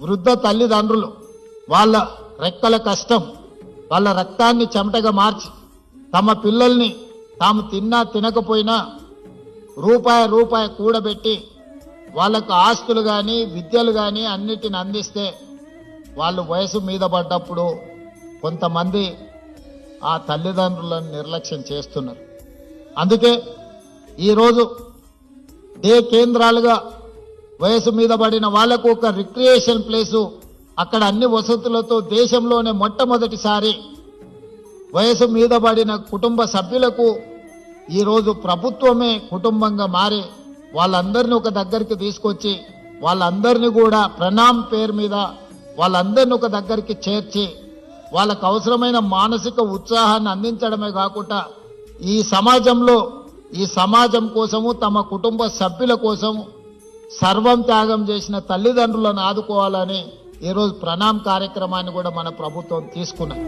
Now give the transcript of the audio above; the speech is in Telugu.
వృద్ధ తల్లిదండ్రులు వాళ్ళ రెక్కల కష్టం, వాళ్ళ రక్తాన్ని చెమటగా మార్చి తమ పిల్లల్ని తాము తిన్నా తినకపోయినా రూపాయి రూపాయి కూడబెట్టి వాళ్ళకు ఆస్తులు కానీ విద్యలు కానీ అన్నిటిని అందిస్తే వాళ్ళు వయసు మీద పడ్డప్పుడు కొంతమంది ఆ తల్లిదండ్రులను నిర్లక్ష్యం చేస్తున్నారు. అందుకే ఈరోజు డే కేంద్రాలుగా వయసు మీద పడిన వాళ్లకు ఒక రిక్రియేషన్ ప్లేసు, అక్కడ అన్ని వసతులతో దేశంలోనే మొట్టమొదటిసారి వయసు మీద పడిన కుటుంబ సభ్యులకు ఈరోజు ప్రభుత్వమే కుటుంబంగా మారి వాళ్ళందరినీ ఒక దగ్గరికి తీసుకొచ్చి వాళ్ళందరినీ కూడా ప్రణామ్ పేరు మీద వాళ్ళందరినీ ఒక దగ్గరికి చేర్చి వాళ్ళకు అవసరమైన మానసిక ఉత్సాహాన్ని అందించడమే కాకుండా ఈ సమాజం కోసము తమ కుటుంబ సభ్యుల కోసము సర్వం త్యాగం చేసిన తల్లిదండ్రులను ఆదుకోవాలని ఈరోజు ప్రణామ్ కార్యక్రమాన్ని కూడా మన ప్రభుత్వం తీసుకున్నది.